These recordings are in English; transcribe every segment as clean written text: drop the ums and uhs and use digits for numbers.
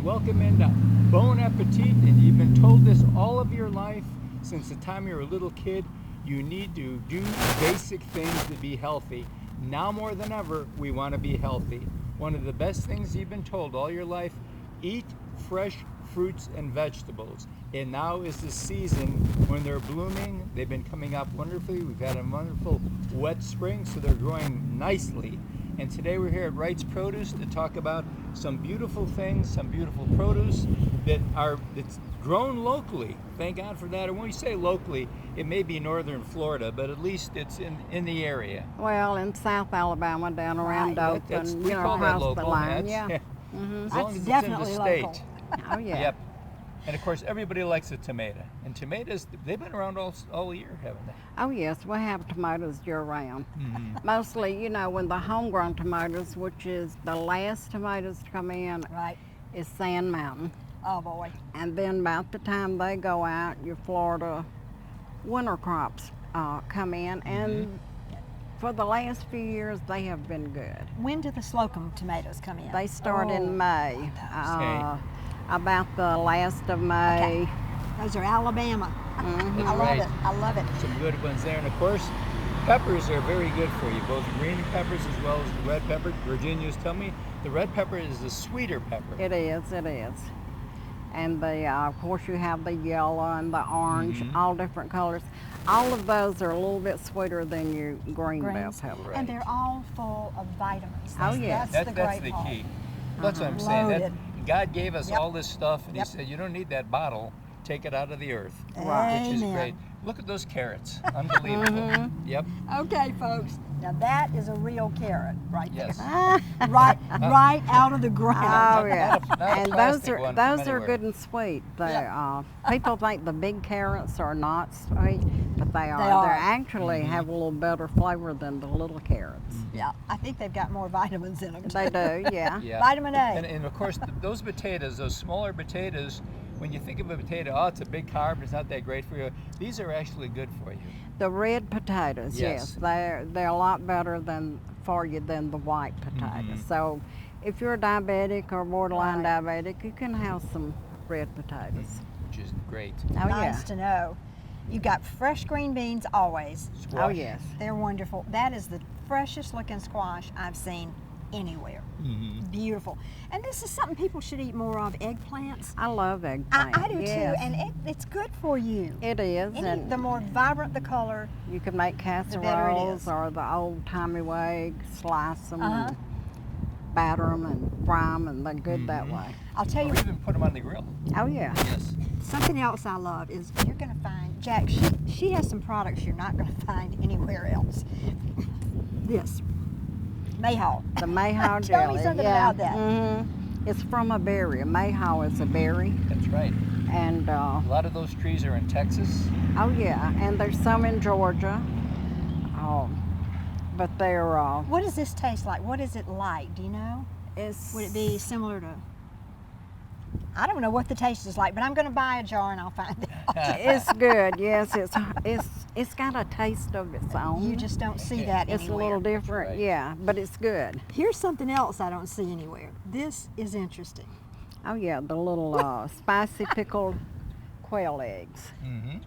Welcome into Bon Appetit, and you've been told this all of your life since the time you were a little kid. You need to do basic things to be healthy. Now more than ever, we want to be healthy. One of the best things you've been told all your life, eat fresh fruits and vegetables. And now is the season when they're blooming. They've been coming up wonderfully. We've had a wonderful wet spring, so they're growing nicely. And today we're here at Wright's Produce to talk about some beautiful things, some beautiful produce that's grown locally. Thank God for that. And when we say locally, it may be northern Florida, but at least it's in the area. Well, in South Alabama, down around Dothan, We call that across local. the line. That's, Mm-hmm. As long as That's it's in the definitely state. local. Oh, yeah. Yep. And of course, everybody likes a tomato. And tomatoes, they've been around all year, haven't they? Oh, yes, we have tomatoes year-round. Mm-hmm. Mostly, when the homegrown tomatoes, which is the last tomatoes to come in, Right. is Sand Mountain. Oh, boy. And then about the time they go out, your Florida winter crops come in. And for the last few years, they have been good. When do the Slocum tomatoes come in? They start in May, Okay. about the last of May. Okay. Those are Alabama. Mhm. I love right. it. I love it. Some good ones there. And of course, peppers are very good for you, both green peppers as well as the red pepper. Virginia's tell me the red pepper is the sweeter pepper. It is. And of course you have the yellow and the orange, all different colors. All of those are a little bit sweeter than your green bell Greens. pepper. Right. And they're all full of vitamins. Oh, yeah. That's the That's great the part. key. That's what I'm saying. Loaded. God gave us Yep. all this stuff, and Yep. He said, you don't need that bottle. Take it out of the earth. Right. Which is Amen. great. Look at those carrots. Unbelievable. Yep. Okay, folks. Now that is a real carrot right Yes. there. right out of the ground. Oh yeah, Not a and plastic one from those are anywhere. good and sweet. They, Yep. People think the big carrots are not sweet, but they are. are. They actually have a little better flavor than the little carrots. Yeah, I think they've got more vitamins in them. They do, yeah. Yeah. Vitamin A. And of course, those potatoes, those smaller potatoes, when you think of a potato, oh, it's a big carb, it's not that great for you. These are actually good for you. The red potatoes, Yes. yes, they're a lot better for you than the white potatoes. So, if you're diabetic or borderline diabetic, you can have some red potatoes. Which is great. Oh Nice to know. You've got fresh green beans always. Squash. Oh yes. They're wonderful. That is the freshest looking squash I've seen anywhere. Beautiful. And this is something people should eat more of, eggplants. I love eggplant. I do yes. too, and it's good for you. It is, and The more vibrant the color, you can make better it casseroles is. or the old-timey way, slice them and batter them and fry them, and they're good that way. I'll tell you Or even put them on the grill. Oh yeah. Yes. something else I love is you're going to find, Jack, she has some products you're not going to find anywhere else. This. Mayhaw. The mayhaw Tell jelly. me something yeah. about that. It's from a berry. A mayhaw is a berry, That's right. and A lot of those trees are in Texas. oh yeah, and there's some in Georgia. But they're What does this taste like? What is it like? Do you know? it's Would it be similar to? I don't know what the taste is like, but I'm going to buy a jar and I'll find out. it's good. Yes, it's got a taste of its own. You just don't see that it's anywhere. a little different, Right. yeah, but it's good. Here's something else I don't see anywhere. This is interesting. Oh yeah, the little spicy pickled quail eggs. Mm-hmm. Very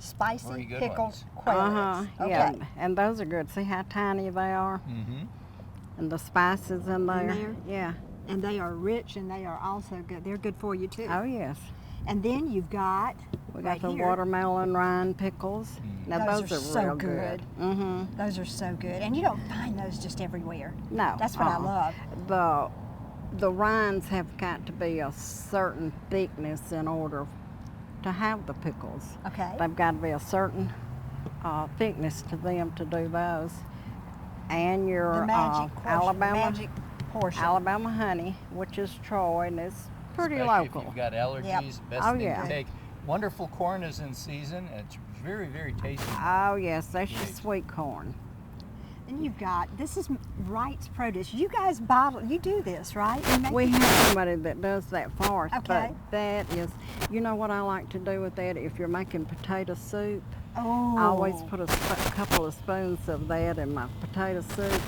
Spicy good pickled ones. quail eggs. Okay. Yeah, and those are good. See how tiny they are, Mm-hmm. and the spices in there. there? Yeah. And they are rich and they are also good. They're good for you too. Oh yes. And then you've got We got right the here, watermelon rind pickles. Now Those those, are are so real good. Mm-hmm. Those are so good. And you don't find those just everywhere. No. That's what I love. The rinds have got to be a certain thickness in order to have the pickles. Okay. They've got to be a certain thickness to them to do those. And your The magic portion, Alabama magic portion. Alabama honey, which is Troy, and it's pretty Especially local. if you've got allergies, best Oh, thing yeah. to take. Wonderful corn is in season. And it's very, very tasty. Oh yes, that's your Great. sweet corn. Then you've got, this is Wright's Produce. You guys bottle, you do this, right? You make We it- have somebody that does that for us, Okay. but that is, you know what I like to do with that? If you're making potato soup, Oh. I always put a couple of spoons of that in my potato soup.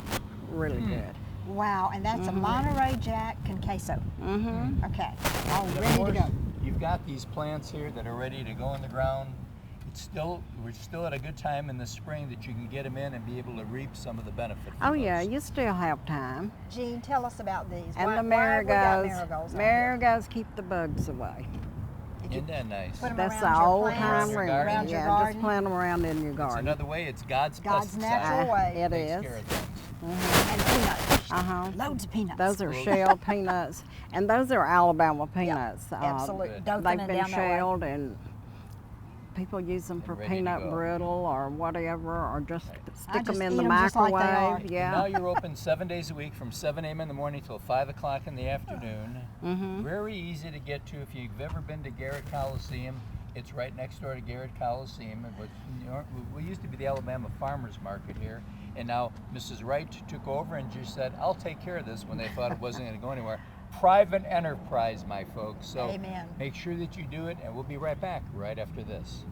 Really good. Wow, and that's a Monterey Jack con queso. Mm-hmm. Okay, all And of ready to course, go. you've got these plants here that are ready to go in the ground. We're still at a good time in the spring that you can get them in and be able to reap some of the benefit from Oh yeah, those. you still have time. Jean, tell us about these. And why, the why have we got marigolds. marigolds out here? Marigolds keep the bugs away. Did you Isn't that nice? put 'em That's around the your old plants, time Around your remedy. garden? around your Yeah, garden? just plant them around in your It's garden. another way. It's God's God's pesticide. natural way. It Takes is. care of things. And peanuts. Uh-huh. Loads of peanuts. Those are shelled peanuts, and those are Alabama peanuts. Absolutely. Good. Dothan They've and been down that way. shelled, and people use them for ready to peanut go. brittle or whatever, or just I stick just them in eat the 'em just like they microwave. are. Yeah. Now you're open 7 days a week from 7 a.m. in the morning till 5 o'clock in the afternoon. Mm-hmm. Very easy to get to. If you've ever been to Garrett Coliseum, it's right next door to Garrett Coliseum. It was, we used to be the Alabama Farmers Market here, and now Mrs. Wright took over and just said, I'll take care of this when they thought it wasn't going to go anywhere. Private enterprise, my folks. So Amen. make sure that you do it, and we'll be right back right after this.